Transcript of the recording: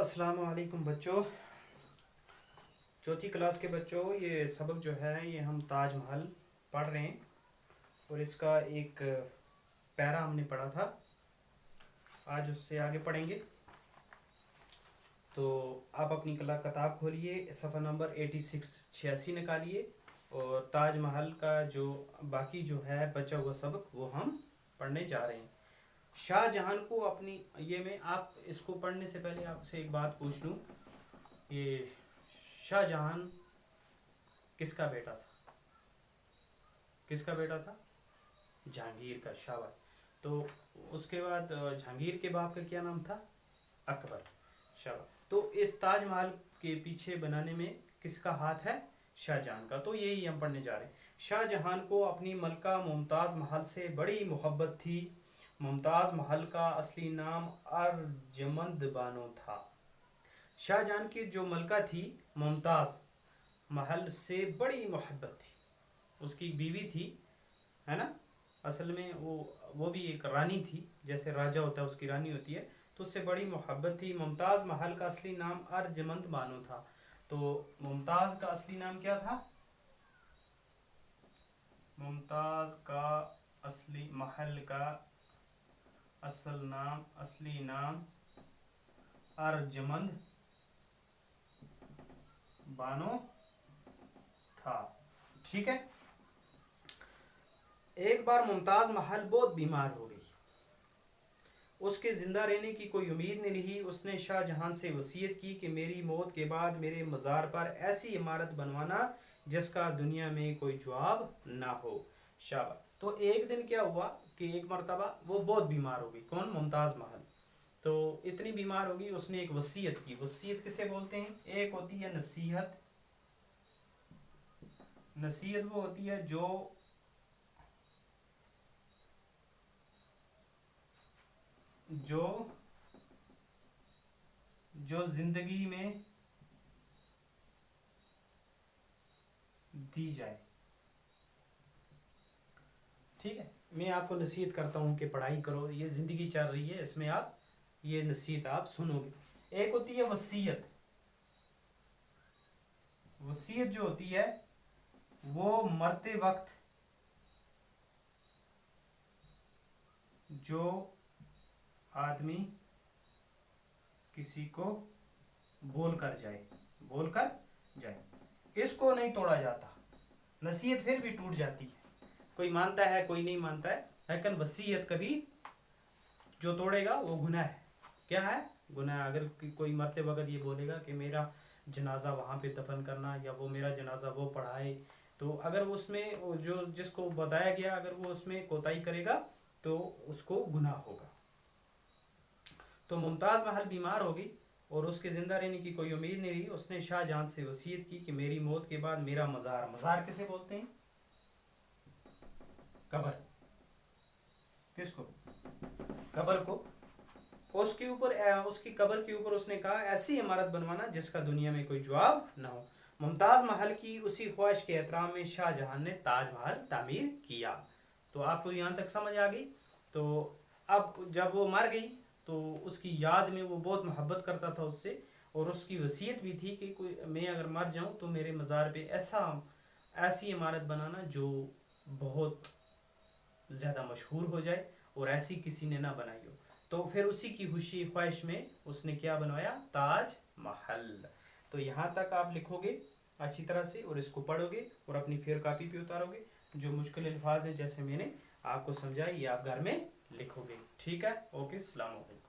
अस्सलाम वालेकुम बच्चों। चौथी क्लास के बच्चों, ये सबक जो है ये हम ताज महल पढ़ रहे हैं और इसका एक पैरा हमने पढ़ा था, आज उससे आगे पढ़ेंगे। तो आप अपनी किताब खोलिए, सफ़ा नंबर 86 निकालिए और ताज महल का जो बाकी जो है बचा हुआ सबक वो हम पढ़ने जा रहे हैं। शाहजहां को अपनी में आप इसको पढ़ने से पहले आपसे एक बात पूछ लूँ, ये शाहजहां किसका बेटा था? किसका बेटा था? जहांगीर का। शाबाश। तो उसके बाद जहांगीर के बाप का क्या नाम था? अकबर। शाबाश। तो इस ताजमहल के पीछे बनाने में किसका हाथ है? शाहजहां का। तो यही हम पढ़ने जा रहे हैं। शाहजहां को अपनी मलका मुमताज महल से बड़ी मोहब्बत थी। मुमताज महल का असली नाम अर्जमंद बानो था। शाहजहां की जो मलका थी मुमताज महल से बड़ी मोहब्बत थी। उसकी बीवी थी, है ना, असल में वो भी एक रानी थी, जैसे राजा होता है उसकी रानी होती है, तो उससे बड़ी मोहब्बत थी। मुमताज महल का असली नाम अर्जमंद बानो था। तो मुमताज का असली नाम क्या था? मुमताज का असली महल का असली नाम अर्जमंद बानो था। ठीक है। एक बार मुमताज महल बहुत बीमार हो गई, उसके जिंदा रहने की कोई उम्मीद नहीं रही। उसने शाहजहां से वसीयत की कि मेरी मौत के बाद मेरे मज़ार पर ऐसी इमारत बनवाना जिसका दुनिया में कोई जवाब ना हो। शाबाश। तो एक दिन क्या हुआ कि एक मर्तबा वो बहुत बीमार हो गई। कौन? मुमताज महल। तो इतनी बीमार हो गई, उसने एक वसीयत की। वसीयत किसे बोलते हैं? एक होती है नसीहत। नसीहत वो होती है जो जिंदगी में दी जाए। ठीक है। मैं आपको नसीहत करता हूँ कि पढ़ाई करो, ये जिंदगी चल रही है, इसमें आप ये नसीहत आप सुनोगे। एक होती है वसीयत। वसीयत जो होती है वो मरते वक्त जो आदमी किसी को बोल कर जाए, इसको नहीं तोड़ा जाता। नसीहत फिर भी टूट जाती है, कोई मानता है कोई नहीं मानता है, लेकिन वसीयत कभी जो तोड़ेगा वो गुनाह है। क्या है? गुनाह। अगर कोई मरते वक्त ये बोलेगा कि मेरा जनाजा वहाँ पे दफन करना, या वो मेरा जनाजा वो पढ़ाए, तो अगर उसमें जो जिसको बताया गया अगर वो उसमें कोताही करेगा तो उसको गुनाह होगा। तो मुमताज महल बीमार हो गई और उसके जिंदा रहने की कोई उम्मीद नहीं रही। उसने शाहजहां से वसीयत की कि मेरी मौत के बाद मेरा मज़ार किसे बोलते हैं? कब्र। किसको? कब्र को। उसके ऊपर उसकी कब्र के ऊपर उसने कहा ऐसी इमारत बनवाना जिसका दुनिया में कोई जवाब ना हो। मुमताज महल की उसी ख्वाहिश के एहतराम में शाहजहां ने ताजमहल तामीर किया। तो आपको यहाँ तक समझ आ गई। तो अब जब वो मर गई तो उसकी याद में वो बहुत मोहब्बत करता था उससे, और उसकी वसीयत भी थी कि कोई मैं अगर मर जाऊं तो मेरे मज़ार पे ऐसी इमारत बनाना जो बहुत ज़्यादा मशहूर हो जाए और ऐसी किसी ने ना बनाई हो। तो फिर उसी की खुशी ख्वाहिश में उसने क्या बनवाया? ताज महल। तो यहाँ तक आप लिखोगे अच्छी तरह से और इसको पढ़ोगे और अपनी फेयर कॉपी पे उतारोगे। जो मुश्किल अल्फाज हैं जैसे मैंने आपको समझाया ये आप घर में लिखोगे। ठीक है। ओके, अस्सलाम वालेकुम।